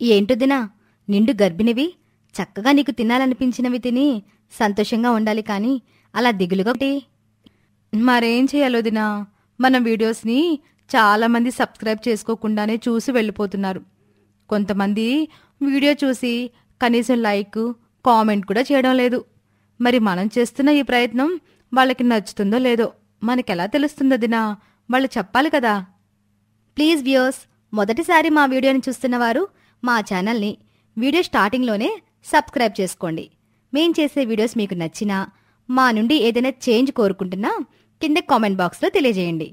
ఏంటొదినా, నిండు గర్భిణివి, చక్కగా నీకు తినాలనిపించినవి తిని సంతోషంగా ఉండాలి కాని అలా దిగులుగా ఒకటి. మరేం చేయాలొదినా, మన వీడియోస్ని చాలామంది సబ్స్క్రైబ్ చేసుకోకుండానే చూసి వెళ్ళిపోతున్నారు. కొంతమంది వీడియో చూసి కనీసం లైక్ కామెంట్ కూడా చేయడం లేదు. మరి మనం చేస్తున్న ఈ ప్రయత్నం వాళ్ళకి నచ్చుతుందో లేదో మనకెలా తెలుస్తుందొదినా? వాళ్ళు చెప్పాలి కదా. ప్లీజ్ వ్యూయర్స్, మొదటిసారి మా వీడియోని చూస్తున్నవారు మా ఛానల్ని వీడియో స్టార్టింగ్లోనే సబ్స్క్రైబ్ చేసుకోండి. మేం చేసే వీడియోస్ మీకు నచ్చినా, మా నుండి ఏదైనా చేంజ్ కోరుకుంటున్నా కింద కామెంట్ బాక్స్లో తెలియజేయండి.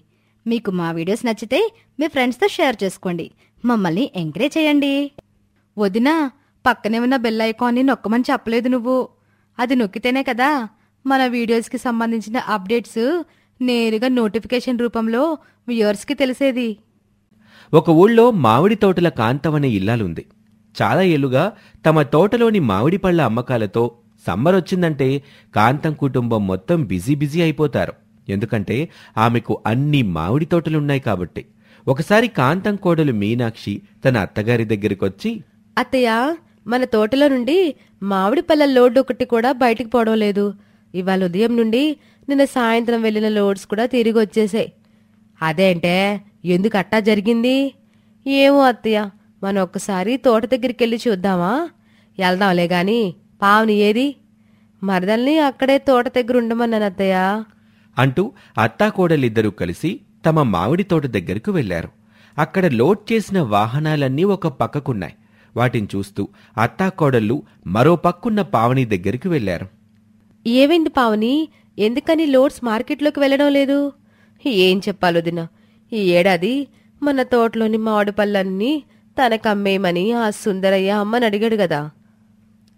మీకు మా వీడియోస్ నచ్చితే మీ ఫ్రెండ్స్తో షేర్ చేసుకోండి. మమ్మల్ని ఎంకరేజ్ చేయండి. వదినా, పక్కనే ఉన్న బెల్ ఐకాన్ని నొక్కమని చెప్పలేదు నువ్వు. అది నొక్కితేనే కదా మన వీడియోస్కి సంబంధించిన అప్డేట్స్ నేరుగా నోటిఫికేషన్ రూపంలో వ్యూయర్స్కి తెలిసేది. ఒక ఊళ్ళో మామిడి తోటల కాంతం అనే ఇల్లాలుంది. చాలా ఏళ్లుగా తమ తోటలోని మామిడి పళ్ళ అమ్మకాలతో సమ్మర్ వచ్చిందంటే కాంతం కుటుంబం మొత్తం బిజీ అయిపోతారు. ఎందుకంటే ఆమెకు అన్ని మామిడి తోటలున్నాయి కాబట్టి. ఒకసారి కాంతం కోడలు మీనాక్షి తన అత్తగారి దగ్గరికొచ్చి, అత్తయ్య, మన తోటలో నుండి మామిడి పళ్ళ లోడ్ ఒకటి కూడా బయటికి పోవడం లేదు. ఇవాళ ఉదయం నుండి నిన్న సాయంత్రం వెళ్లిన లోడ్స్ కూడా తిరిగి వచ్చేసాయి. అదేంటే, ఎందుకు అట్టా జరిగింది? ఏమో అత్తయ్య, మనం ఒక్కసారి తోట దగ్గరికి వెళ్ళి చూద్దామా? వెళ్దాంలే గాని పావుని ఏది? మరదల్ని అక్కడే తోట దగ్గర ఉండమన్నాను అత్తయ్య అంటూ అత్తాకోడలిద్దరూ కలిసి తమ మామిడి తోట దగ్గరకు వెళ్లారు. అక్కడ లోడ్ చేసిన వాహనాలన్నీ ఒక పక్కకున్నాయి. వాటిని చూస్తూ అత్తాకోడళ్ళు మరో పక్కున్న పావని దగ్గరికి వెళ్లారు. ఏమైంది పావని? ఎందుకని లోడ్స్ మార్కెట్లోకి వెళ్లడం లేదు? ఏం చెప్పాలొదినా, ఈ ఏడాది మన తోటలోని మామిడి పళ్ళన్నీ తనకమ్మేయమని ఆ సుందరయ్య అమ్మని అడిగాడు గదా.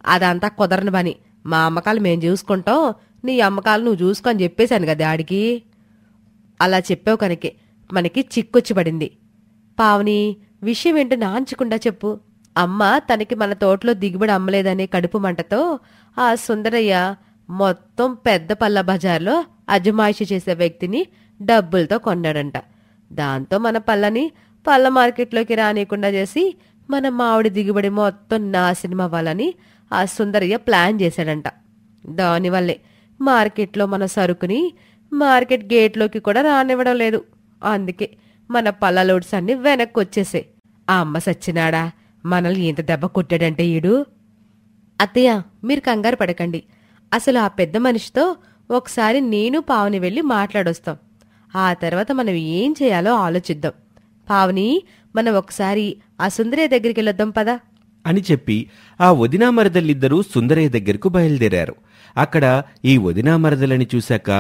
అదంతా కుదరని పని. మా అమ్మకాలు మేం చూసుకుంటాం, నీ అమ్మకాలు నువ్వు చూసుకొని చెప్పేశాను కదా ఆడికి. అలా చెప్పావు కనుకే మనకి చిక్కొచ్చి పడింది. పావని, విషయం ఏంటో నాంచకుండా చెప్పు. అమ్మ తనకి మన తోటలో దిగుబడి అమ్మలేదనే కడుపు మంటతో ఆ సుందరయ్య మొత్తం పెద్ద పళ్ళ బజార్లో అజమాయిషి చేసే వ్యక్తిని డబ్బులతో కొన్నాడంట. దాంతో మన పళ్ళని పళ్ళ మార్కెట్లోకి రానియకుండా చేసి మన మామిడి దిగుబడి మొత్తం నాశనం అవ్వాలని ఆ సుందరయ్య ప్లాన్ చేశాడంట. దానివల్లే మార్కెట్లో మన సరుకుని మార్కెట్ గేట్లోకి కూడా రానివ్వడం లేదు. అందుకే మన పళ్ళ లోడ్స్ అన్ని వెనక్కి వచ్చేసే. ఆ అమ్మ సచ్చినాడా, మనల్ని ఎంత దెబ్బ కొట్టాడంటే ఈడు. అత్తయ్య, మీరు కంగారు పడకండి. అసలు ఆ పెద్ద మనిషితో ఒకసారి నేను పావని వెళ్ళి మాట్లాడొస్తాం. ఆ తర్వాత మనం ఏం చేయాలో ఆలోచిద్దాం. పావని, మనం ఒకసారి ఆ సుందరయ్య దగ్గరికి వెళ్ళొద్దాం పదా అని చెప్పి ఆ వదినా మరదలిద్దరూ సుందరయ్య దగ్గరకు బయలుదేరారు. అక్కడ ఈ వదినా మరదలని చూశాక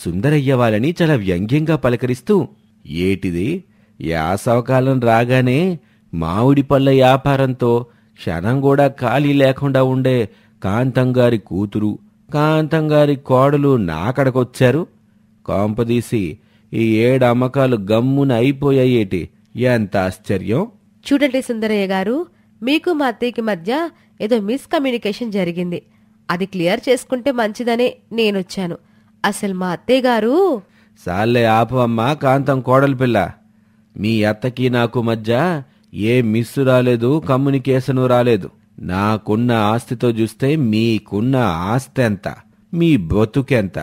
సుందరయ్య వాళ్ళని చాలా వ్యంగ్యంగా పలకరిస్తూ, ఏటిది, యాసవకాలం రాగానే మామిడి పళ్ళ వ్యాపారంతో క్షణం కూడా ఖాళీ లేకుండా ఉండే కాంతంగారి కూతురు, కాంతంగారి కోడలు నాకడకొచ్చారు. కాంపదీసి ఈ 7 అమ్మకాలు గమ్మున అయిపోయాయేటి? ఎంత ఆశ్చర్యం! చూడండి సుందరయ్య గారు, మీకు మా అత్తయ్యకి మధ్య ఏదో మిస్కమ్యూనికేషన్ జరిగింది. అది క్లియర్ చేసుకుంటే మంచిదనే నేనొచ్చాను. అసలు మా అత్తయ్య గారు... సాల్లే ఆపవమ్మా కాంతం కోడలు పిల్ల. మీ అత్తకి నాకు మధ్య ఏ మిస్సు రాలేదు, కమ్యూనికేషను రాలేదు. నాకున్న ఆస్తితో చూస్తే మీకున్న ఆస్తి ఎంత, మీ బతుకెంత?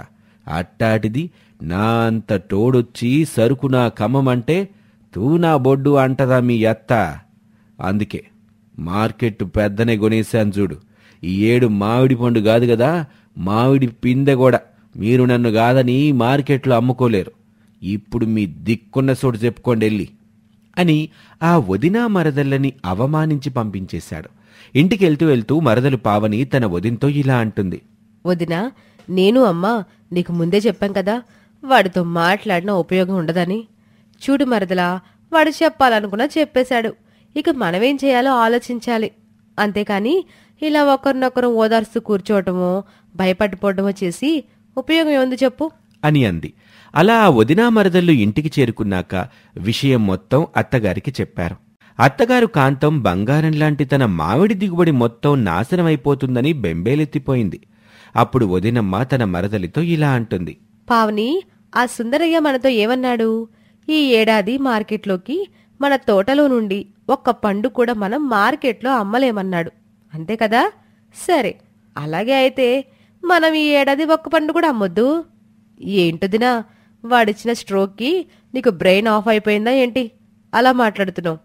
అట్టాటిది నా అంత తోడొచ్చి సరుకు నా కమ్మమంటే తూనా బొడ్డు అంటదా మీ అత్త? అందుకే మార్కెట్ పెద్దనే కొనేశాను చూడు. ఈ 7 మామిడి పండు కాదు కదా, మామిడి పిందె కూడా మీరు నన్ను కాదని మార్కెట్లో అమ్ముకోలేరు. ఇప్పుడు మీ దిక్కున్న చోటు చెప్పుకోండి వెళ్ళి అని ఆ వదినా మరదళ్ళని అవమానించి పంపించేశాడు. ఇంటికెళ్తూ వెళ్తూ మరదలు పావని తన వదినతో ఇలా అంటుంది, వదినా, నేను అమ్మా నీకు ముందే చెప్పాం కదా, వాడితో మాట్లాడినా ఉపయోగం ఉండదని. చూడు మరదలా, వాడు చెప్పాలనుకున్నా చెప్పేశాడు. ఇక మనమేం చేయాలో ఆలోచించాలి. అంతేకాని ఇలా ఒకరినొకరు ఓదార్స్తూ కూర్చోవటమో భయపడిపోవటమో చేసి ఉపయోగం ఏముంది చెప్పు అని అంది. అలా ఆ వదినా మరదళ్ళు ఇంటికి చేరుకున్నాక విషయం మొత్తం అత్తగారికి చెప్పారు. అత్తగారు కాంతం బంగారం లాంటి తన మామిడి దిగుబడి మొత్తం నాశనమైపోతుందని బెంబేలెత్తిపోయింది. అప్పుడు వదినమ్మ తన మరదలితో ఇలా అంటుంది, పావని, ఆ సుందరయ్య మనతో ఏమన్నాడు? ఈ ఏడాది మార్కెట్లోకి మన తోటలో నుండి ఒక్క పండు కూడా మనం మార్కెట్లో అమ్మలేమన్నాడు. అంతే కదా? సరే, అలాగే అయితే మనం ఈ ఏడాది ఒక్క పండు కూడా అమ్మొద్దు. ఏంటొదినా, వాడిచ్చిన స్ట్రోక్కి నీకు బ్రెయిన్ ఆఫ్ అయిపోయిందా ఏంటి? అలా మాట్లాడుతున్నావు.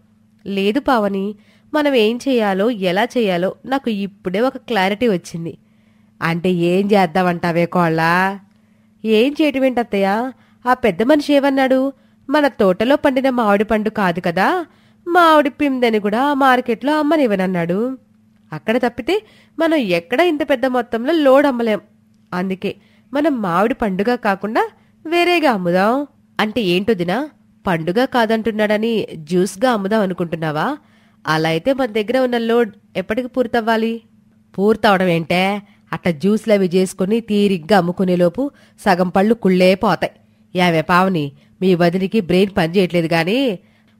లేదు పావని, మనం ఏం చేయాలో ఎలా చేయాలో నాకు ఇప్పుడే ఒక క్లారిటీ వచ్చింది. అంటే ఏం చేద్దామంటావే కోళ్ళ? ఏం చేయటం ఏంటత్తయ్య? ఆ పెద్ద మనిషి ఏమన్నాడు? మన తోటలో పండిన మామిడి పండు కాదు కదా, మామిడి పిందని కూడా మార్కెట్లో అమ్మనివ్వనన్నాడు. అక్కడ తప్పితే మనం ఎక్కడ ఇంత పెద్ద మొత్తంలో లోడ్ అమ్మలేం. అందుకే మనం మామిడి పండుగ కాకుండా వేరేగా అమ్ముదాం. అంటే ఏంటొదినా, పండుగ కాదంటున్నాడని జ్యూస్గా అమ్ముదాం అనుకుంటున్నావా? అలా అయితే మన దగ్గర ఉన్న లోడ్ ఎప్పటికి పూర్తవ్వాలి? పూర్తవడం ఏంటే, అట్లా జ్యూస్లు అవి చేసుకుని తీరిగ్గా అమ్ముకునేలోపు సగం పళ్ళు కుళ్ళే పోతాయి. యావే పావని, మీ వదిలికి బ్రెయిన్ పనిచేయట్లేదు గాని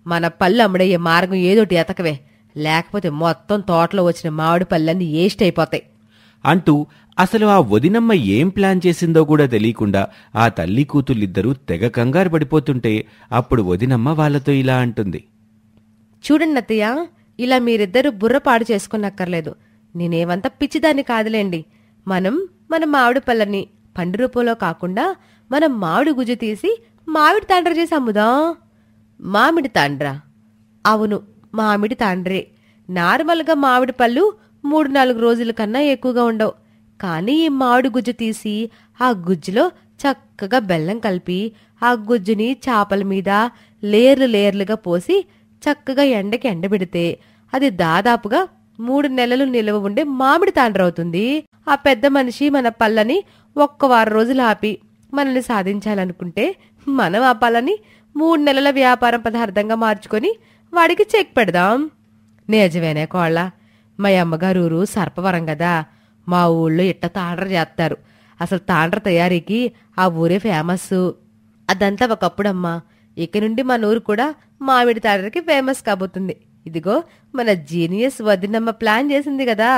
మన పళ్ళు అమ్ముడయ్యే మార్గం ఏదోటి ఎతకవే, లేకపోతే మొత్తం తోటలో వచ్చిన మామిడి పళ్ళన్నీ వేస్ట్ అయిపోతాయి అంటూ అసలు ఆ వదినమ్మ ఏం ప్లాన్ చేసిందో కూడా తెలియకుండా ఆ తల్లి కూతుళ్ళిద్దరూ తెగ కంగారు పడిపోతుంటే అప్పుడు వదినమ్మ వాళ్ళతో ఇలా అంటుంది. చూడండి అత్తయ్య, ఇలా మీరిద్దరూ బుర్ర పాడు చేసుకున్నక్కర్లేదు. నేనేమంతా పిచ్చిదాన్ని కాదులేండి. మన మామిడి పళ్ళని పండు రూపంలో కాకుండా మనం మామిడి గుజ్జు తీసి మామిడి తాండ్ర చేసి అమ్ముదాం. మామిడి తాండ్ర? అవును, మామిడి తాండ్రే. నార్మల్గా మామిడి పళ్ళు 3-4 రోజుల కన్నా ఎక్కువగా ఉండవు. కానీ ఈ మామిడి గుజ్జు తీసి ఆ గుజ్జులో చక్కగా బెల్లం కలిపి ఆ గుజ్జుని చాపల మీద లేర్లు లేర్లుగా పోసి చక్కగా ఎండకి ఎండబెడితే అది దాదాపుగా 3 నెలలు నిల్వ ఉండే మామిడి తాండ్ర అవుతుంది. ఆ పెద్ద మనిషి మన పళ్ళని 1 వారం రోజులు ఆపి మనల్ని సాధించాలనుకుంటే మనం ఆ పళ్ళని 3 నెలల వ్యాపారం పదార్థంగా మార్చుకొని వాడికి చెక్ పెడదాం. నిజమేనే కోళ్ళ, మా అమ్మగారు ఊరు సర్పవరం కదా, మా ఊళ్ళో ఇట్ట తాండ్ర చేస్తారు. అసలు తాండ్ర తయారీకి ఆ ఊరే ఫేమస్. అదంతా ఒకప్పుడమ్మా. ఇక నుండి మన ఊరు కూడా మామిడి తాండ్రకి ఫేమస్ కాబోతుంది. ఇదిగో మన జీనియస్ వదినమ్మ ప్లాన్ చేసింది కదా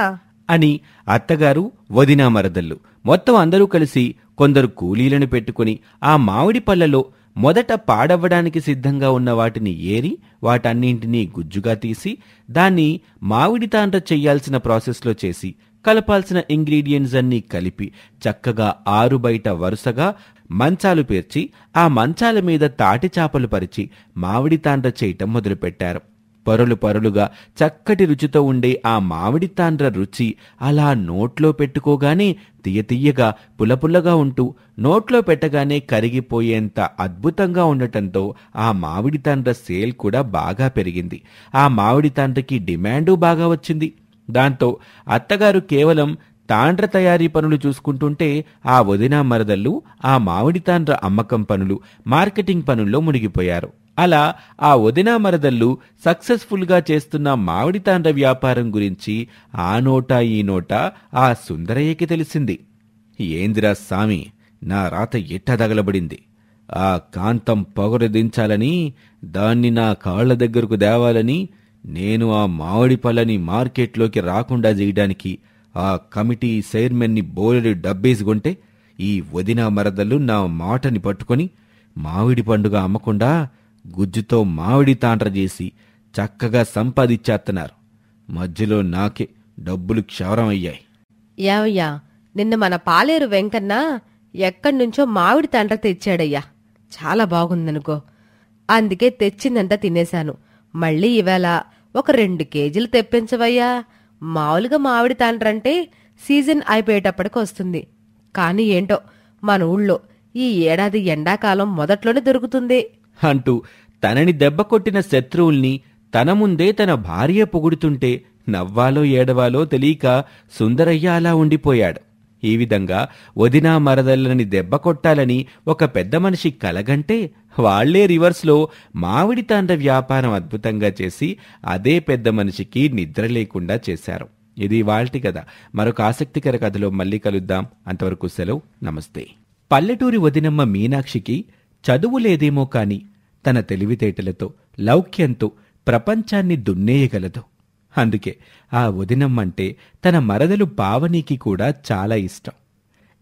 అని అత్తగారు, వదినా మరదళ్ళు మొత్తం అందరూ కలిసి కొందరు కూలీలను పెట్టుకుని ఆ మామిడి పళ్ళలో మొదట పాడవ్వడానికి సిద్ధంగా ఉన్న వాటిని ఏరి వాటన్నింటినీ గుజ్జుగా తీసి దాన్ని మామిడి తాండ్ర చెయ్యాల్సిన ప్రాసెస్లో చేసి కలపాల్సిన ఇంగ్రీడియంట్స్ అన్నీ కలిపి చక్కగా ఆరు బయట వరుసగా మంచాలు పేర్చి ఆ మంచాల మీద తాటి చాపలు పరిచి మామిడి తాండ్ర చేయటం మొదలుపెట్టారు. పరులు పరులుగా చక్కటి రుచితో ఉండే ఆ మామిడి తాండ్ర రుచి అలా నోట్లో పెట్టుకోగానే తీయతీయగా పుల్లపుల్లగా ఉంటూ నోట్లో పెట్టగానే కరిగిపోయేంత అద్భుతంగా ఉండటంతో ఆ మామిడి తాండ్ర సేల్ కూడా బాగా పెరిగింది. ఆ మామిడి తాండ్రకి డిమాండు బాగా వచ్చింది. దాంతో అత్తగారు కేవలం తాండ్ర తయారీ పనులు చూసుకుంటుంటే ఆ వదినా మరదళ్ళు ఆ మామిడి తాండ్ర అమ్మకం పనులు, మార్కెటింగ్ పనుల్లో మునిగిపోయారు. అలా ఆ వదినా మరదళ్ళు సక్సెస్ఫుల్గా చేస్తున్న మామిడి తాండ్ర వ్యాపారం గురించి ఆ నోటా ఈ నోటా ఆ సుందరయ్యకి తెలిసింది. ఏందిరా సామి, నా రాత ఎట్ట తగలబడింది. ఆ కాంతం పొగరదించాలని, దాన్ని నా కాళ్ల దగ్గరకు దేవాలని, నేను ఆ మామిడి పళ్ళని మార్కెట్లోకి రాకుండా చేయడానికి ఆ కమిటీ చైర్మన్ని బోలెడు డబ్బేసి కొంటే ఈ వదినా మరదళ్ళు నా మాటని పట్టుకొని మామిడి పండుగ అమ్మకుండా గుజ్జుతో మామిడి తాండ్ర చేసి చక్కగా సంపాదించేస్తున్నారు. మధ్యలో నాకే డబ్బులు క్షవరమయ్యాయి. యావయ్యా, నిన్న మన పాలేరు వెంకన్న ఎక్కడ్నుంచో మామిడి తాండ్ర తెచ్చాడయ్యా. చాలా బాగుందనుకో. అందుకే తెచ్చిందంతా తినేశాను. మళ్ళీ ఇవాళ ఒక 2 కేజీలు తెప్పించవయ్యా. మామూలుగా మామిడి తాండ్రంటే సీజన్ అయిపోయేటప్పటికి వస్తుంది. కానీ ఏంటో మన ఊళ్ళో ఈ ఏడాది ఎండాకాలం మొదట్లోనే దొరుకుతుంది అంటూ తనని దెబ్బ కొట్టిన శత్రువుల్ని తన ముందే తన భార్య పొగుడుతుంటే నవ్వాలో ఏడవాలో తెలియక సుందరయ్య అలా ఉండిపోయాడు. ఈ విధంగా వదినా మరదళ్ళని దెబ్బ కొట్టాలని ఒక పెద్ద మనిషి కలగంటే వాళ్లే రివర్స్లో మామిడి తాండ్ర వ్యాపారం అద్భుతంగా చేసి అదే పెద్ద మనిషికి నిద్ర లేకుండా చేశారు. ఇది ఇవాల్టి కథ. మరొక ఆసక్తికర కథలో మళ్ళీ కలుద్దాం. అంతవరకు సెలవు, నమస్తే. పల్లెటూరి వదినమ్మ మీనాక్షికి చదువు లేదేమో కాని తన తెలివితేటలతో, లౌక్యంతో ప్రపంచాన్ని దున్నేయగలదు. అందుకే ఆ వదినమ్మంటే తన మరదలు పావనికి కూడా చాలా ఇష్టం.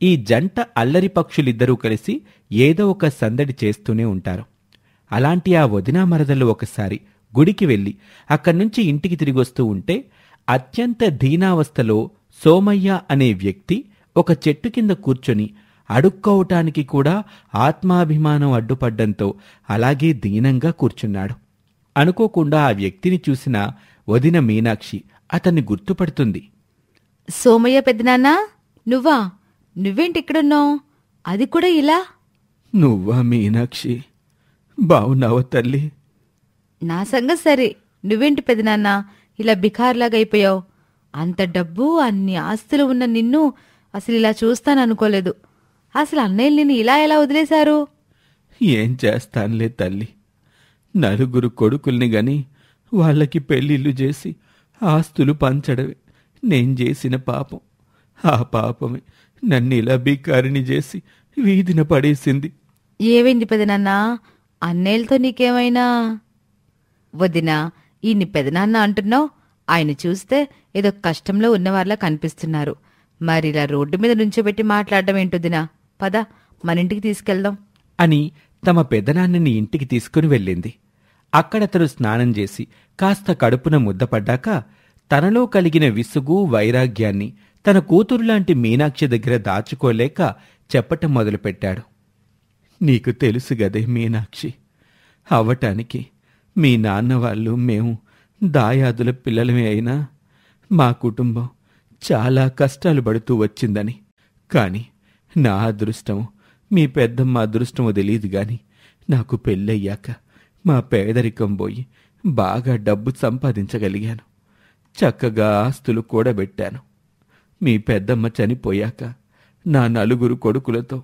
ఈ జంట అల్లరి పక్షులిద్దరూ కలిసి ఏదో ఒక సందడి చేస్తూనే ఉంటారు. అలాంటి ఆ వదినా మరదలు ఒకసారి గుడికి వెళ్ళి అక్కడ్నుంచి ఇంటికి తిరిగొస్తూ ఉంటే అత్యంత దీనావస్థలో సోమయ్య అనే వ్యక్తి ఒక చెట్టు కింద కూర్చొని అడుక్కోవటానికి కూడా ఆత్మాభిమానం అడ్డుపడ్డంతో అలాగే దీనంగా కూర్చున్నాడు. అనుకోకుండా ఆ వ్యక్తిని చూసిన వదిన మీనాక్షి అతన్ని గుర్తుపడుతుంది. సోమయ్య పెద్దనాన్న, నువ్వా? నువ్వేంటి ఇక్కడున్నావు? అది కూడా ఇలా? నువ్వా మీనాక్షి? బావున్నావా తల్లి? నా సంగతి సరే, నువ్వేంటి పెద్దనాన్న ఇలా బికార్లాగా అయిపోయావు? అంత డబ్బు, అన్ని ఆస్తులు ఉన్న నిన్ను అసలు ఇలా చూస్తాననుకోలేదు. అసలు అన్నయ్యలు నిన్ను ఇలా ఎలా వదిలేశారు? ఏం చేస్తానులే తల్లి. నలుగురు కొడుకుల్ని గని వాళ్ళకి పెళ్ళిళ్ళు చేసి ఆస్తులు పంచడమే నేను చేసిన పాపం. ఆ పాపమే నన్ను ఇలా బికారిని చేసి వీధిన పడేసింది. ఏమైంది పెదనాన్న? అన్నయ్యలతో నీకేమైనా? వదినా, ఈయన్ని పెదనాన్న అంటున్నావు? ఆయన చూస్తే ఏదో కష్టంలో ఉన్నవారిలా కనిపిస్తున్నారు. మరిలా రోడ్డు మీద నుంచోబెట్టి మాట్లాడడం ఏంటొదినా? పద, మన ఇంటికి తీసుకెళ్దాం అని తమ పెదనాన్నని ఇంటికి తీసుకుని వెళ్ళింది. అక్కడతను స్నానం చేసి కాస్త కడుపున ముద్దపడ్డాక తనలో కలిగిన విసుగు, వైరాగ్యాన్ని తన కూతురులాంటి మీనాక్షి దగ్గర దాచుకోలేక చెప్పటం మొదలుపెట్టాడు. నీకు తెలుసు గదే మీనాక్షి, అవ్వటానికి మీ నాన్న వాళ్ళు మేము దాయాదుల పిల్లలమే అయినా మా కుటుంబం చాలా కష్టాలు పడుతూ వచ్చిందని. కాని నా అదృష్టం మీ పెద్దమ్మ అదృష్టమో తెలియదు గాని నాకు పెళ్ళయ్యాక మా పేదరికం పోయి బాగా డబ్బు సంపాదించగలిగాను. చక్కగా ఆస్తులు కూడబెట్టాను. మీ పెద్దమ్మ చనిపోయాక నా నలుగురు కొడుకులతో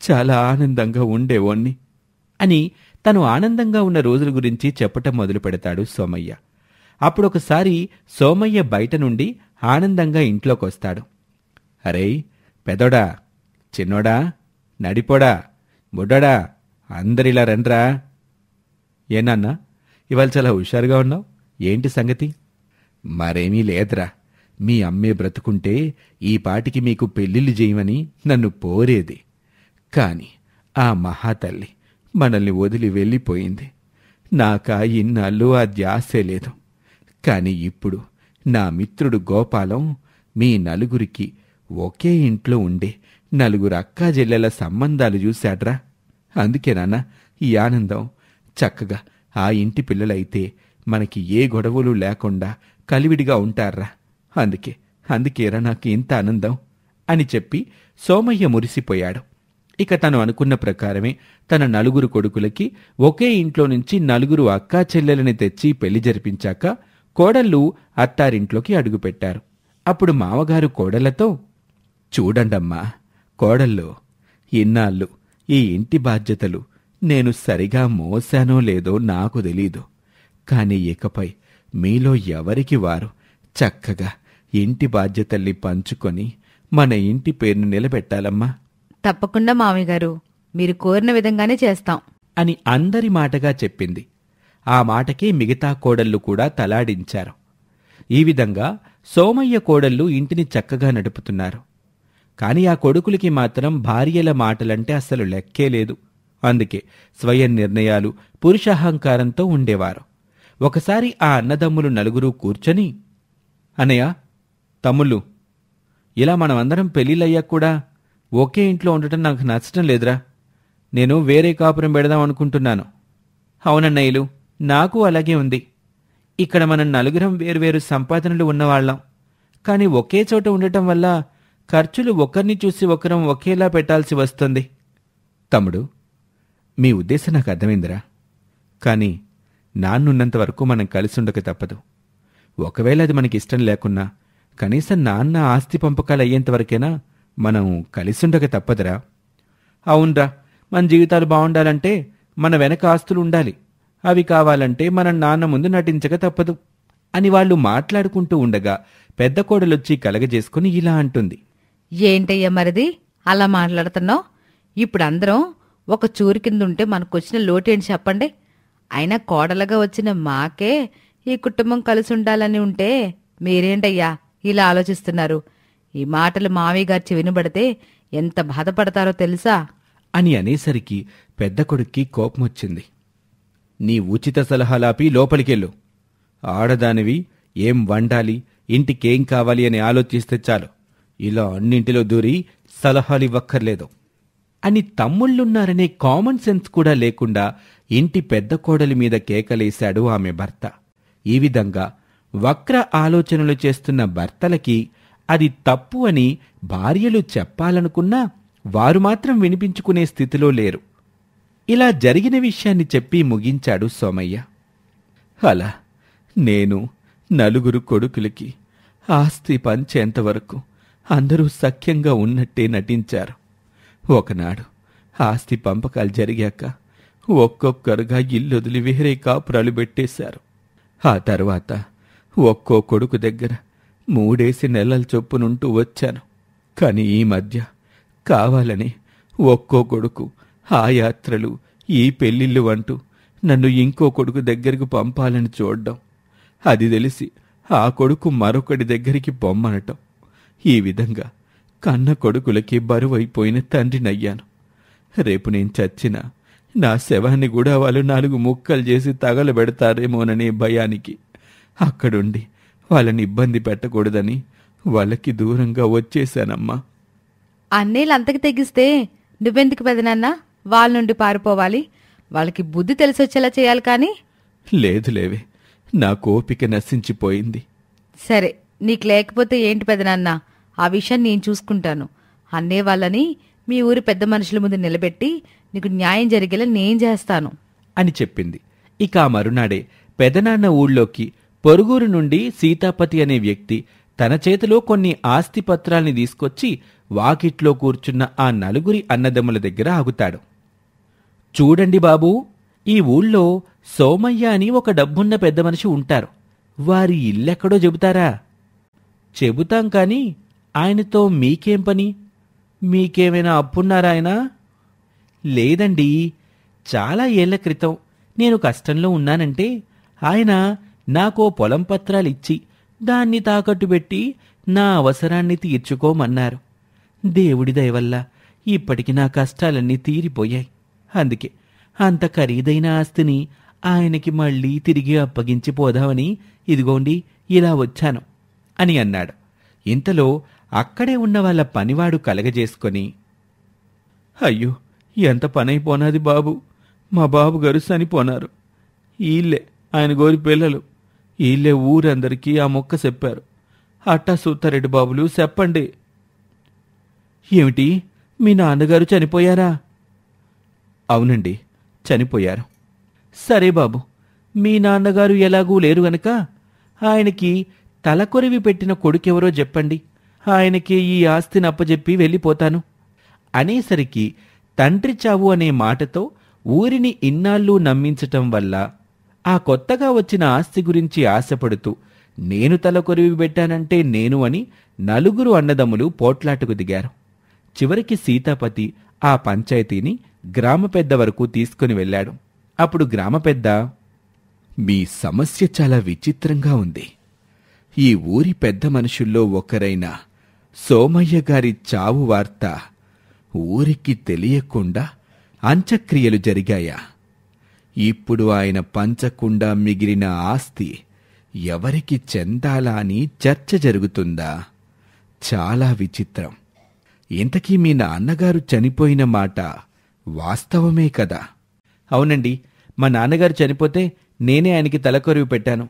చాలా ఆనందంగా ఉండేవాణ్ణి అని తను ఆనందంగా ఉన్న రోజుల గురించి చెప్పటం మొదలు పెడతాడు సోమయ్య. అప్పుడొకసారి సోమయ్య బయట నుండి ఆనందంగా ఇంట్లోకొస్తాడు. అరే పెదోడా, చిన్నోడా, నడిపోడా, బుడ్డడా, అందరిలా రండ్రా. ఏనాన్నా ఇవాళ చాలా హుషారుగా ఉన్నావు, ఏంటి సంగతి? మరేమీ లేదురా, మీ అమ్మే బ్రతుకుంటే ఈ పాటికి మీకు పెళ్ళిళ్ళు చేయమని నన్ను పోరేది. కాని ఆ మహాతల్లి మనల్ని వదిలి వెళ్ళిపోయింది. నాకా ఇన్నాళ్ళు ఆ ధ్యాసే లేదు. కాని ఇప్పుడు నా మిత్రుడు గోపాలం మీ నలుగురికి ఒకే ఇంట్లో ఉండే నలుగురు అక్కాజెల్లెల సంబంధాలు చూశాడ్రా. అందుకేనాన్న ఈ ఆనందం. చక్కగా ఆ ఇంటి పిల్లలైతే మనకి ఏ గొడవలు లేకుండా కలివిడిగా ఉంటారా. అందుకేరా నాకు ఇంత ఆనందం అని చెప్పి సోమయ్య మురిసిపోయాడు. ఇక తను అనుకున్న ప్రకారమే తన నలుగురు కొడుకులకి ఒకే ఇంట్లో నుంచి నలుగురు అక్కా చెల్లెలని తెచ్చి పెళ్లి జరిపించాక కోడళ్ళు అత్తారింట్లోకి అడుగుపెట్టారు. అప్పుడు మామగారు కోడళ్లతో, చూడండమ్మా కోడళ్ళు, ఇన్నాళ్ళు ఈ ఇంటి బాధ్యతలు నేను సరిగా మోసానో లేదో నాకు తెలీదు. కాని ఇకపై మీలో ఎవరికి వారు చక్కగా ఇంటి బాధ్యతల్ని పంచుకొని మన ఇంటి పేరును నిలబెట్టాలమ్మా. తప్పకుండా మామయ్య గారు, మీరు కోరిన విధంగానే చేస్తాం అని అందరి మాటగా చెప్పింది. ఆ మాటకే మిగతా కోడళ్ళు కూడా తలాడించారు. ఈ విధంగా సోమయ్య కోడళ్ళు ఇంటిని చక్కగా నడుపుతున్నారు. కాని ఆ కొడుకులకి మాత్రం భార్యల మాటలంటే అస్సలు లెక్కే లేదు. అందుకే స్వయం నిర్ణయాలు, పురుషాహంకారంతో ఉండేవారు. ఒకసారి ఆ అన్నదమ్ములు నలుగురూ కూర్చొని, అన్నయ్య, తమ్ముళ్ళు, ఇలా మనమందరం పెళ్ళిళ్ళయ్యాక కూడా ఒకే ఇంట్లో ఉండటం నాకు నచ్చటం లేదురా. నేను వేరే కాపురం పెడదాం అనుకుంటున్నాను. అవునన్నయ్యలు, నాకు అలాగే ఉంది. ఇక్కడ మనం నలుగురం వేరువేరు సంపాదనలు ఉన్నవాళ్లం. కాని ఒకే చోట ఉండటం వల్ల ఖర్చులు ఒకరిని చూసి ఒకరం ఒకేలా పెట్టాల్సి వస్తుంది. తమ్ముడు, మీ ఉద్దేశం నాకు అర్థమైందిరా. కాని నాన్నున్నంతవరకు మనం కలిసి ఉండక తప్పదు. ఒకవేళ అది మనకిష్టం లేకున్నా కనీసం నాన్న ఆస్తి పంపకాలు అయ్యేంతవరకైనా మనం కలిసుండక తప్పదురా. అవునరా, మన జీవితాలు బాగుండాలంటే మన వెనక ఆస్తులు ఉండాలి. అవి కావాలంటే మన నాన్న ముందు నటించక తప్పదు అని వాళ్ళు మాట్లాడుకుంటూ ఉండగా పెద్ద కోడలొచ్చి కలగజేసుకుని ఇలా అంటుంది. ఏంటయ్యా మరిది అలా మాట్లాడుతున్నావు? ఇప్పుడు అందరం ఒక చూరు కింద ఉంటే మనకొచ్చిన లోటేంటి చెప్పండి. అయినా కోడలుగా వచ్చిన మాకే ఈ కుటుంబం కలిసి ఉండాలని ఉంటే మీరేంటయ్యా ఇలా ఆలోచిస్తున్నారు? ఈ మాటలు మావయ్య గారి చెవినబడితే ఎంత బాధపడతారో తెలుసా అని అనేసరికి పెద్ద కొడుక్కి కోపమొచ్చింది. నీ ఉచిత సలహాలాపి లోపలికెళ్ళు. ఆడదానివి ఏం వండాలి, ఇంటికేం కావాలి అని ఆలోచిస్తే చాలు, ఇలా అన్నింటిలో దూరి సలహాలివ్వక్కర్లేదు అని తమ్ముళ్ళున్నారనే కామన్ సెన్స్ కూడా లేకుండా ఇంటి పెద్ద కోడలి మీద కేకలేశాడు ఆమె భర్త. ఈ విధంగా వక్ర ఆలోచనలు చేస్తున్న భర్తలకి అది తప్పు అని భార్యలు చెప్పాలనుకున్నా వారు మాత్రం వినిపించుకునే స్థితిలో లేరు. ఇలా జరిగిన విషయాన్ని చెప్పి ముగించాడు సోమయ్య. అలా నేను నలుగురు కొడుకులకి ఆస్తి పంచేంతవరకు అందరూ సఖ్యంగా ఉన్నట్టే నటించారు. ఒకనాడు ఆస్తి పంపకాలు జరిగాక ఒక్కొక్కరుగా ఇల్లొదిలి వేరే కాపురాలు పెట్టేశారు. ఆ తర్వాత ఒక్కో కొడుకు దగ్గర 3 నెలల చొప్పునుంటూ వచ్చాను. కాని ఈ మధ్య కావాలని ఒక్కో కొడుకు ఆ యాత్రలు, ఈ పెళ్ళిళ్ళు అంటూ నన్ను ఇంకో కొడుకు దగ్గరకు పంపాలని చూడ్డం, అది తెలిసి ఆ కొడుకు మరొకటి దగ్గరికి పొమ్మనటం, ఈ విధంగా కన్న కొడుకులకి బరువైపోయిన తండ్రినయ్యాను. రేపు నేను చచ్చినా నా శవాన్ని కూడా వాళ్ళు 4 ముక్కలు చేసి తగలబెడతారేమోననే భయానికి అక్కడుండి వాళ్ళని ఇబ్బంది పెట్టకూడదని వాళ్ళకి దూరంగా వచ్చేశానమ్మా. అన్నేళ్ళంతకి తెగిస్తే నువ్వెందుకు పెదనాన్న వాళ్ళ నుండి పారిపోవాలి? వాళ్ళకి బుద్ధి తెలిసొచ్చేలా చేయాలి కానీ. లేదులేవే, నా కోపిక నశించిపోయింది. సరే, నీకు లేకపోతే ఏంటి పెదనాన్న, ఆ విషయం నేను చూసుకుంటాను. అన్నే వాళ్ళని మీ ఊరి పెద్ద మనుషుల ముందు నిలబెట్టి నీకు న్యాయం జరిగేలా నేను చేస్తాను అని చెప్పింది. ఇక ఆ మరునాడే పెదనాన్న ఊళ్ళోకి పొరుగురు నుండి సీతాపతి అనే వ్యక్తి తన చేతిలో కొన్ని ఆస్తి పత్రాల్ని తీసుకొచ్చి వాకిట్లో కూర్చున్న ఆ నలుగురి అన్నదమ్ముల దగ్గర ఆగుతాడు. చూడండి బాబూ, ఈ ఊళ్ళో సోమయ్య అని ఒక డబ్బున్న పెద్ద మనిషి ఉంటారు. వారి ఇల్లెక్కడో చెబుతారా? చెబుతాం కాని ఆయనతో మీకేం పని? మీకేమైనా అప్పున్నారా ఆయన? లేదండి, చాలా ఏళ్ల క్రితం నేను కష్టంలో ఉన్నానంటే ఆయన నాకో పొలం పత్రాలిచ్చి దాన్ని తాకట్టు పెట్టి నా అవసరాన్ని తీర్చుకోమన్నారు. దేవుడి దయవల్ల ఇప్పటికి నా కష్టాలన్నీ తీరిపోయాయి. అందుకే అంత ఖరీదైన ఆస్తిని ఆయనకి మళ్ళీ తిరిగి అప్పగించిపోదామని ఇదిగోండి ఇలా వచ్చాను అని అన్నాడు. ఇంతలో అక్కడే ఉన్న వాళ్ళ పనివాడు కలగజేసుకొని, అయ్యో, ఎంత పనైపోనాది బాబు, మా బాబుగారు చనిపోనారు. ఈళ్ళే ఆయన గోరి పిల్లలు, ఈళ్ళే ఊరందరికీ ఆ మొక్క చెప్పారు. అట్టా సూత్తారెడ్డి బాబులు చెప్పండి. ఏమిటి, మీ నాన్నగారు చనిపోయారా? అవునండి, చనిపోయారు. సరే బాబు, మీ నాన్నగారు ఎలాగూ లేరు గనక ఆయనకి తలకొరివి పెట్టిన కొడుకెవరో చెప్పండి, ఆయనకి ఈ ఆస్తిని అప్పజెప్పి వెళ్ళిపోతాను అనేసరికి తండ్రి చావు అనే మాటతో ఊరిని ఇన్నాళ్ళు నమ్మించటం వల్ల ఆ కొత్తగా వచ్చిన ఆస్తి గురించి ఆశపడుతూ నేను తలకొరివి పెట్టానంటే నేను అని నలుగురు అన్నదమ్ములు పోట్లాటకు దిగారు. చివరికి సీతాపతి ఆ పంచాయతీని గ్రామ పెద్ద వరకు తీసుకుని వెళ్ళాడు. అప్పుడు గ్రామ పెద్ద, మీ సమస్య చాలా విచిత్రంగా ఉంది. ఈ ఊరి పెద్ద మనుషుల్లో ఒకరైన సోమయ్య గారి చావు వార్త ఊరికి తెలియకుండా అంత్యక్రియలు జరిగాయా? ఇప్పుడు ఆయన పంచకుండా మిగిలిన ఆస్తి ఎవరికి చెందాలా అని చర్చ జరుగుతుందా? చాలా విచిత్రం. ఇంతకీ మీ నాన్నగారు చనిపోయిన మాట వాస్తవమే కదా? అవునండి, మా నాన్నగారు చనిపోతే నేనే ఆయనకి తలకొరివి పెట్టాను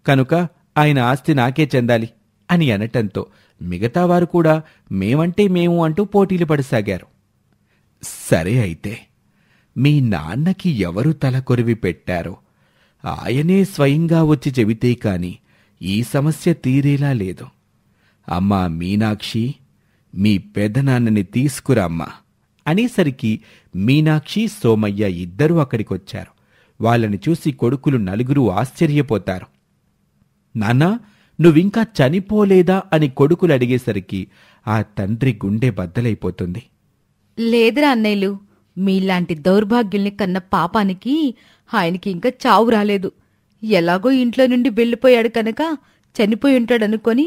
కనుక ఆయన ఆస్తి నాకే చెందాలి అని అనటంతో మిగతావారు కూడా మేమంటే మేము అంటూ పోటీలు పడసాగారు. సరే అయితే, మీ నాన్నకి ఎవరు తలకొరివి పెట్టారో ఆయనే స్వయంగా వచ్చి చెబితే కాని ఈ సమస్య తీరేలా లేదు. అమ్మా మీనాక్షి, మీ పెదనాన్నని తీసుకురామ్మా అనేసరికి మీనాక్షి, సోమయ్య ఇద్దరూ అక్కడికొచ్చారు. వాళ్ళని చూసి కొడుకులు నలుగురు ఆశ్చర్యపోతారు. నాన్నా, నువ్వింకా చనిపోలేదా అని కొడుకులు అడిగేసరికి ఆ తండ్రి గుండె బద్దలైపోతుంది. లేదురా అన్నయ్యలు, మీలాంటి దౌర్భాగ్యుల్ని కన్న పాపానికి ఆయనకి ఇంకా చావు రాలేదు. ఎలాగో ఇంట్లో నుండి వెళ్ళిపోయాడు కనుక చనిపోయి ఉంటాడనుకొని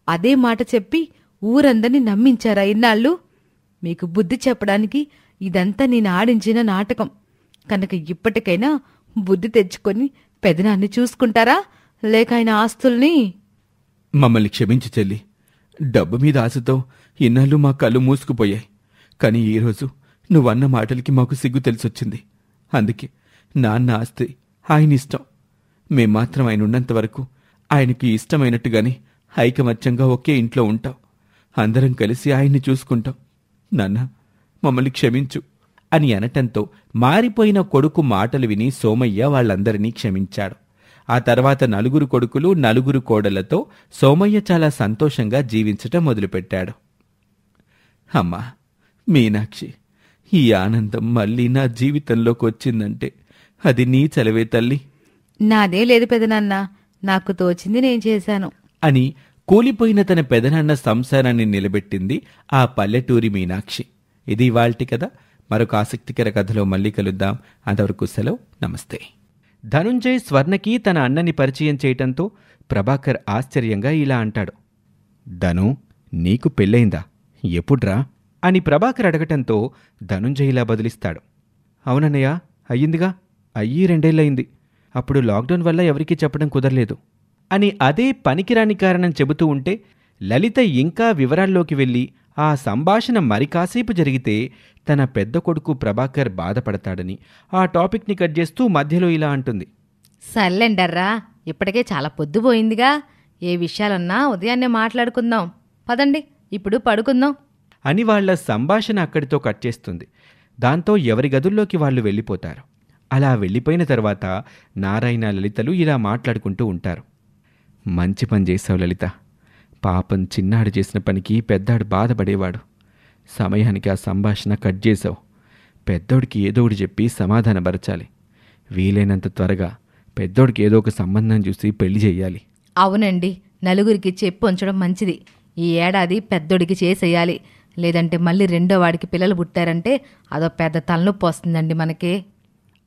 అదే మాట చెప్పి ఊరందరినీ నమ్మించారా ఇన్నాళ్ళు? మీకు బుద్ధి చెప్పడానికి ఇదంతా నేను ఆడించిన నాటకం కనుక ఇప్పటికైనా బుద్ధి తెచ్చుకొని పెదనాన్ని చూసుకుంటారా లేక ఆయన ఆస్తుల్ని? మమ్మల్ని క్షమించు చెల్లి. డబ్బు మీద ఆశతో ఇన్నాళ్ళు మా కళ్ళు మూసుకుపోయాయి. కానీ ఈరోజు నువ్వన్న మాటలకి మాకు సిగ్గు తెలిసొచ్చింది. అందుకే నాన్న ఆస్తి ఆయన ఇష్టం. మేం మాత్రం ఆయన ఉన్నంత వరకు ఆయనకి ఇష్టమైనట్టుగానే ఐకమత్యంగా ఒకే ఇంట్లో ఉంటాం. అందరం కలిసి ఆయన్ని చూసుకుంటాం. నాన్న, మమ్మల్ని క్షమించు అని అనటంతో మారిపోయిన కొడుకు మాటలు విని సోమయ్య వాళ్ళందరినీ క్షమించాడు. ఆ తర్వాత నలుగురు కొడుకులు, నలుగురు కోడళ్లతో సోమయ్య చాలా సంతోషంగా జీవించటం మొదలుపెట్టాడు. అమ్మా మీనాక్షి, ఈ ఆనందం మళ్ళీ నా జీవితంలోకి వచ్చిందంటే అది నీ చలవే తల్లి. నాదే లేదు పెదనాన్న, నాకు తోచింది నేను చేశాను అని కూలిపోయిన తన పెదనాన్న సంసారాన్ని నిలబెట్టింది ఆ పల్లెటూరి మీనాక్షి. ఇది ఇవాల్టి కథ. మరొక ఆసక్తికర కథలో మళ్ళీ కలుద్దాం. అంతవరకు సెలవు. నమస్తే. ధనుంజయ్ స్వర్ణకి తన అన్నని పరిచయం చేయటంతో ప్రభాకర్ ఆశ్చర్యంగా ఇలా అంటాడు. ధను, నీకు పెళ్ళయిందా? ఎప్పుడ్రా అని ప్రభాకర్ అడగటంతో ధనుంజయ్ ఇలా బదులిస్తాడు. అవునన్నయ్య, అయ్యిందిగా. అయ్యి 2 ఏళ్లయింది. అప్పుడు లాక్డౌన్ వల్ల ఎవరికీ చెప్పడం కుదరలేదు అని అదే పనికిరాని కారణం చెబుతూ ఉంటే లలిత ఇంకా వివరాల్లోకి వెళ్ళి ఆ సంభాషణ మరి కాసేపు జరిగితే తన పెద్ద కొడుకు ప్రభాకర్ బాధపడతాడని ఆ టాపిక్ని కట్ చేస్తూ మధ్యలో ఇలా అంటుంది. సర్లేండర్రా, ఇప్పటికే చాలా పొద్దుపోయిందిగా. ఏ విషయాలన్నా ఉదయాన్నే మాట్లాడుకుందాం. పదండి, ఇప్పుడు పడుకుందాం అని వాళ్ల సంభాషణ అక్కడితో కట్ చేస్తుంది. దాంతో ఎవరి గదుల్లోకి వాళ్ళు వెళ్ళిపోతారు. అలా వెళ్ళిపోయిన తర్వాత నారాయణ, లలితలు ఇలా మాట్లాడుకుంటూ ఉంటారు. మంచి పని చేశావు లలిత. పాపం చిన్నాడు చేసిన పనికి పెద్దాడు బాధపడేవాడు. సమయానికి ఆ సంభాషణ కట్ చేశావు. పెద్దోడికి ఏదోటి చెప్పి సమాధానపరచాలి. వీలైనంత త్వరగా పెద్దోడికి ఏదో ఒక సంబంధం చూసి పెళ్లి చెయ్యాలి. అవునండి, నలుగురికి చెప్పి ఉంచడం మంచిది. ఈ ఏడాది పెద్దోడికి చేసేయాలి. లేదంటే మళ్ళీ రెండో వాడికి పిల్లలు పుట్టారంటే అదో పెద్ద తలనొప్పి వస్తుందండి మనకి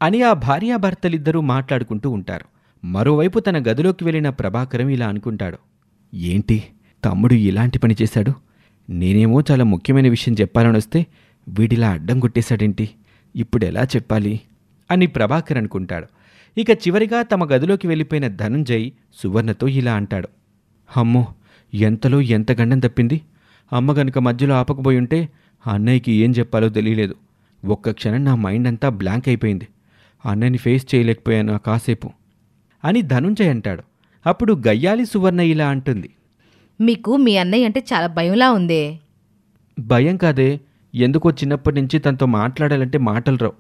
అని ఆ భార్యాభర్తలిద్దరూ మాట్లాడుకుంటూ ఉంటారు. మరోవైపు తన గదిలోకి వెళ్ళిన ప్రభాకరం ఇలా అనుకుంటాడు. ఏంటి తమ్ముడు ఇలాంటి పని చేశాడు? నేనేమో చాలా ముఖ్యమైన విషయం చెప్పాలని వస్తే వీడిలా అడ్డం కొట్టేశాడేంటి? ఇప్పుడెలా చెప్పాలి అని ప్రభాకర్ అనుకుంటాడు. ఇక చివరిగా తమ గదిలోకి వెళ్ళిపోయిన ధనుంజయ్ సువర్ణతో ఇలా అంటాడు. అమ్మో, ఎంతలో ఎంత గండం తప్పింది. అమ్మ గనుక మధ్యలో ఆపకపోయుంటే అన్నయ్యకి ఏం చెప్పాలో తెలియలేదు. ఒక్క క్షణం నా మైండ్ అంతా బ్లాంక్ అయిపోయింది. అన్నయ్యని ఫేస్ చేయలేకపోయాను కాసేపు అని ధనుంజయ్ అంటాడు. అప్పుడు గయ్యాలి సువర్ణ ఇలా అంటుంది. మీకు మీ అన్నయ్య అంటే చాలా భయంలా ఉందే. భయం కాదే, ఎందుకో చిన్నప్పటి నుంచి తనతో మాట్లాడాలంటే మాటలు రావు.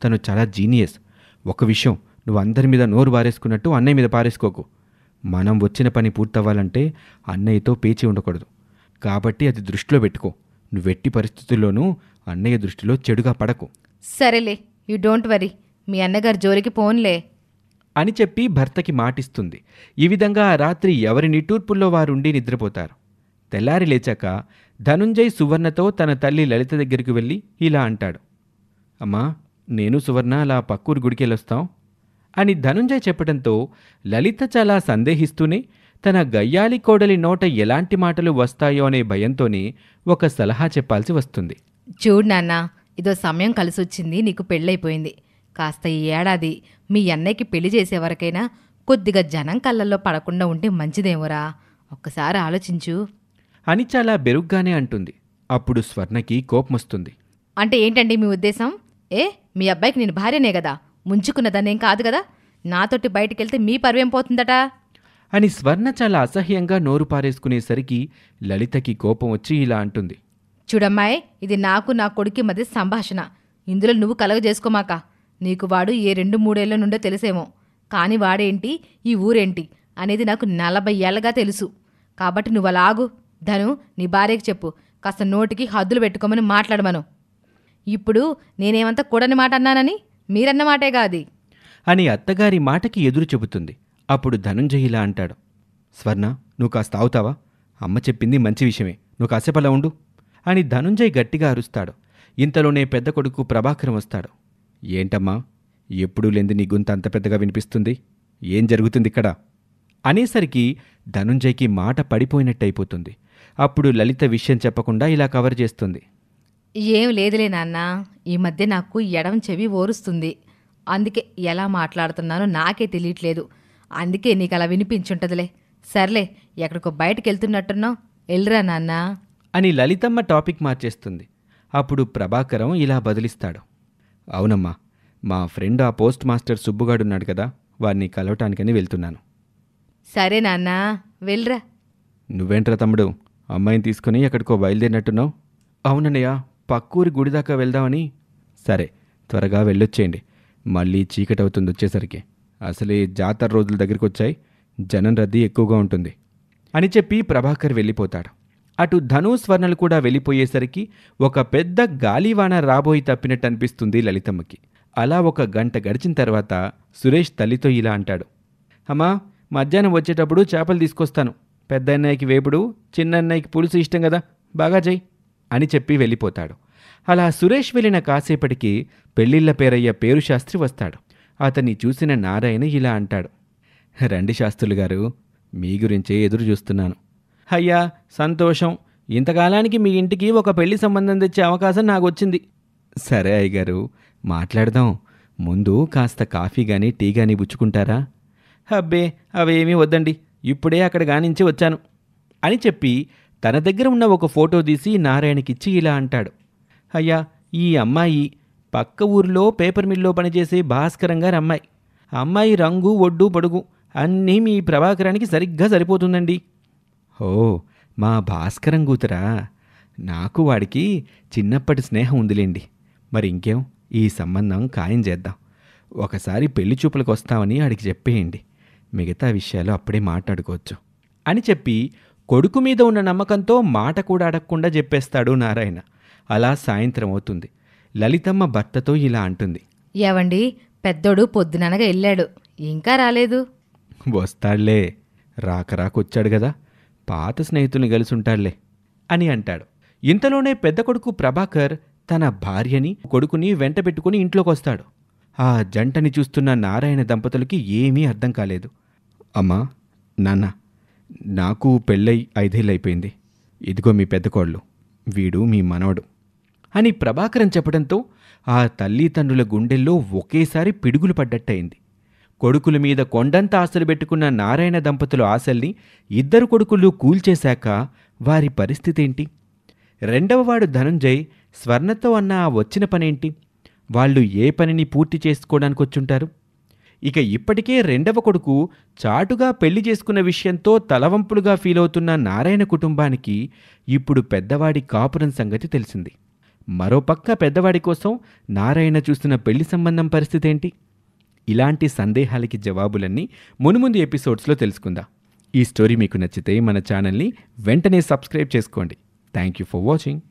తను చాలా జీనియస్. ఒక విషయం, నువ్వు అందరి మీద నోరు పారేసుకున్నట్టు అన్నయ్య మీద పారేసుకోకు. మనం వచ్చిన పని పూర్తవ్వాలంటే అన్నయ్యతో పేచి ఉండకూడదు. కాబట్టి అది దృష్టిలో పెట్టుకో. నువ్వెట్టి పరిస్థితుల్లోనూ అన్నయ్య దృష్టిలో చెడుగా పడకు. సరేలే, యూ డోంట్ వరీ. మీ అన్నగారు జోలికి పోన్లే అని చెప్పి భర్తకి మాటిస్తుంది. ఈ విధంగా ఆ రాత్రి ఎవరి నిట్టూర్పుల్లో వారుండి నిద్రపోతారు. తెల్లారి లేచాక ధనుంజయ్ సువర్ణతో తన తల్లి లలిత దగ్గరికి వెళ్ళి ఇలా అంటాడు. అమ్మా, నేను సువర్ణ అలా పక్కూరు గుడికెళ్ళొస్తాం అని ధనుంజయ్ చెప్పడంతో లలిత చాలా సందేహిస్తూనే తన గయ్యాలి కోడలి నోట ఎలాంటి మాటలు వస్తాయో అనే భయంతోనే ఒక సలహా చెప్పాల్సి వస్తుంది. చూడు నాన్న, ఇదో సమయం కలిసొచ్చింది. నీకు పెళ్ళైపోయింది. కాస్త ఈ ఏడాది మీ అన్నయ్యకి పెళ్లి చేసేవరకైనా కొద్దిగా జనం కళ్ళల్లో పడకుండా ఉంటే మంచిదేమోరా. ఒక్కసారి ఆలోచించు అని చాలా బెరుగ్గానే అంటుంది. అప్పుడు స్వర్ణకి కోపమొస్తుంది. అంటే ఏంటండి మీ ఉద్దేశం? మీ అబ్బాయికి నేను భార్యనే కదా, ముంచుకున్నదనేం కాదు కదా. నాతోటి బయటికెళ్తే మీ పరువేం పోతుందట అని స్వర్ణ చాలా అసహ్యంగా నోరు పారేసుకునేసరికి లలితకి కోపం వచ్చి ఇలా అంటుంది. చూడమ్మాయ్, ఇది నాకు నా కొడుకు మధ్య సంభాషణ. ఇందులో నువ్వు కలగజేసుకోమాక. నీకు వాడు ఏ 2-3 ఏళ్ల నుండో తెలిసేమో, కాని వాడేంటి, ఈ ఊరేంటి అనేది నాకు 40 ఏళ్లగా తెలుసు. కాబట్టి నువ్వు అలా ఆగు. ధను, నీ భార్యకి చెప్పు, కాస్త నోటికి హద్దులు పెట్టుకోమని మాట్లాడమను. ఇప్పుడు నేనేమంతా కూడని మాట అన్నానని మీరన్న మాటేగా అది అని అత్తగారి మాటకి ఎదురు చెబుతుంది. అప్పుడు ధనుంజయ్ ఇలా అంటాడు. స్వర్ణ, నువ్వు కాస్త ఆవుతావా? అమ్మ చెప్పింది మంచి విషయమే, నువ్వు కాసేపలా ఉండు అని ధనుంజయ్ గట్టిగా అరుస్తాడు. ఇంతలోనే పెద్ద కొడుకు ప్రభాకరం వస్తాడు. ఏంటమ్మా, ఎప్పుడూ లేంది నీ గొంతు అంత పెద్దగా వినిపిస్తుంది? ఏం జరుగుతుంది ఇక్కడ అనేసరికి ధనుంజయ్కి మాట పడిపోయినట్టయిపోతుంది. అప్పుడు లలిత విషయం చెప్పకుండా ఇలా కవర్ చేస్తుంది. ఏం లేదులే నాన్న, ఈ మధ్య నాకు ఎడం చెవి ఓరుస్తుంది. అందుకే ఎలా మాట్లాడుతున్నానో నాకే తెలియట్లేదు. అందుకే నీకు అలా వినిపించుంటదిలే. సర్లే, ఎక్కడికో బయటకు వెళ్తున్నట్టున్నావు, వెళ్ళరా నాన్నా అని లలితమ్మ టాపిక్ మార్చేస్తుంది. అప్పుడు ప్రభాకరం ఇలా బదిలిస్తాడు. అవునమ్మా, మా ఫ్రెండ్ ఆ పోస్ట్ మాస్టర్ సుబ్బుగాడున్నాడు కదా, వారిని కలవటానికని వెళ్తున్నాను. సరే నాన్నా, వెళ్ళరా. నువ్వేంట్రా తమ్ముడు, అమ్మాయిని తీసుకుని ఎక్కడికో బయలుదేరినట్టున్నావు? అవునన్నయ్య, పక్కూరి గుడి దాకా వెళ్దామని. సరే, త్వరగా వెళ్ళొచ్చేయండి, మళ్ళీ చీకటవుతుంది వచ్చేసరికి. అసలే జాతర రోజుల దగ్గరికి వచ్చాయి, జనం రద్దీ ఎక్కువగా ఉంటుంది అని చెప్పి ప్రభాకర్ వెళ్ళిపోతాడు. అటు ధను స్వర్ణలు కూడా వెళ్ళిపోయేసరికి ఒక పెద్ద గాలివాన రాబోయి తప్పినట్టు అనిపిస్తుంది లలితమ్మకి. అలా 1 గంట గడిచిన తర్వాత సురేష్ తల్లితో ఇలా అంటాడు. అమ్మా, మధ్యాహ్నం వచ్చేటప్పుడు చేపలు తీసుకొస్తాను. పెద్ద అన్నయ్యకి వేపుడు, చిన్న అన్నయ్యకి పులుసు ఇష్టం కదా, బాగా చెయ్యి అని చెప్పి వెళ్ళిపోతాడు. అలా సురేష్ వెళ్ళిన కాసేపటికి పెళ్ళిళ్ళ పేరయ్య పేరు శాస్త్రి వస్తాడు. అతన్ని చూసిన నారాయణ ఇలా అంటాడు. రండి శాస్త్రులు గారు, మీ గురించే ఎదురు చూస్తున్నాను. అయ్యా, సంతోషం. ఇంతకాలానికి మీ ఇంటికి ఒక పెళ్లి సంబంధం తెచ్చే అవకాశం నాకు వచ్చింది. సరే అయ్యగారు, మాట్లాడదాం. ముందు కాస్త కాఫీ గానీ టీ గానీ పుచ్చుకుంటారా? అబ్బే, అవేమీ వద్దండి, ఇప్పుడే అక్కడ గానించి వచ్చాను అని చెప్పి తన దగ్గర ఉన్న ఒక ఫోటో తీసి నారాయణకిచ్చి ఇలా అంటాడు. అయ్యా, ఈ అమ్మాయి పక్క ఊరిలో పేపర్ మిల్లో పనిచేసే భాస్కరం గారి అమ్మాయి. అమ్మాయి రంగు, ఒడ్డు, పొడుగు అన్నీ మీ ప్రభాకరానికి సరిగ్గా సరిపోతుందండి. ఓ, మా భాస్కరం కూతురా? నాకు వాడికి చిన్నప్పటి స్నేహం ఉందిలేండి. మరి ఇంకేం, ఈ సంబంధం ఖాయం చేద్దాం. ఒకసారి పెళ్లి చూపులకు వస్తామని ఆడికి చెప్పేయండి, మిగతా విషయాలు అప్పుడే మాట్లాడుకోవచ్చు అని చెప్పి కొడుకు మీద ఉన్న నమ్మకంతో మాట కూడా అడగకుండా చెప్పేస్తాడు నారాయణ. అలా సాయంత్రం అవుతుంది. లలితమ్మ భర్తతో ఇలా అంటుంది. ఏవండి, పెద్దోడు పొద్దుననగా వెళ్ళాడు, ఇంకా రాలేదు. వస్తాడులే, రాకొచ్చాడు కదా, పాత స్నేహితుల్ని కలిసుంటాడులే అని అంటాడు. ఇంతలోనే పెద్ద కొడుకు ప్రభాకర్ తన భార్యని కొడుకుని వెంట పెట్టుకుని ఇంట్లోకొస్తాడు. ఆ జంటని చూస్తున్న నారాయణ దంపతులకి ఏమీ అర్థం కాలేదు. అమ్మా, నాన్న, నాకు పెళ్ళై 5 ఏళ్ళైపోయింది. ఇదిగో మీ పెద్ద కోళ్ళు, వీడు మీ మనవడు అని ప్రభాకరం చెప్పడంతో ఆ తల్లిదండ్రుల గుండెల్లో ఒకేసారి పిడుగులు పడ్డట్టయింది. కొడుకుల మీద కొండంత ఆశలు పెట్టుకున్న నారాయణ దంపతుల ఆశల్ని 2 కొడుకులు కూల్చేశాక వారి పరిస్థితేంటి? 2వవాడు ధనుంజయ్ స్వర్ణతో అన్న ఆ వచ్చిన పనేంటి? వాళ్ళు ఏ పనిని పూర్తి చేసుకోవడానికొచ్చుంటారు? ఇక ఇప్పటికే 2వ కొడుకు చాటుగా పెళ్లి చేసుకున్న విషయంతో తలవంపులుగా ఫీలవుతున్న నారాయణ కుటుంబానికి ఇప్పుడు పెద్దవాడి కాపురం సంగతి తెలిసింది. మరోపక్క పెద్దవాడి కోసం నారాయణ చూస్తున్న పెళ్లి సంబంధం పరిస్థితేంటి? ఇలాంటి సందేహాలకి జవాబులన్నీ మునుముందు ఎపిసోడ్స్లో తెలుసుకుందాం. ఈ స్టోరీ మీకు నచ్చితే మన ఛానల్ని వెంటనే సబ్స్క్రైబ్ చేసుకోండి. Thank you for watching.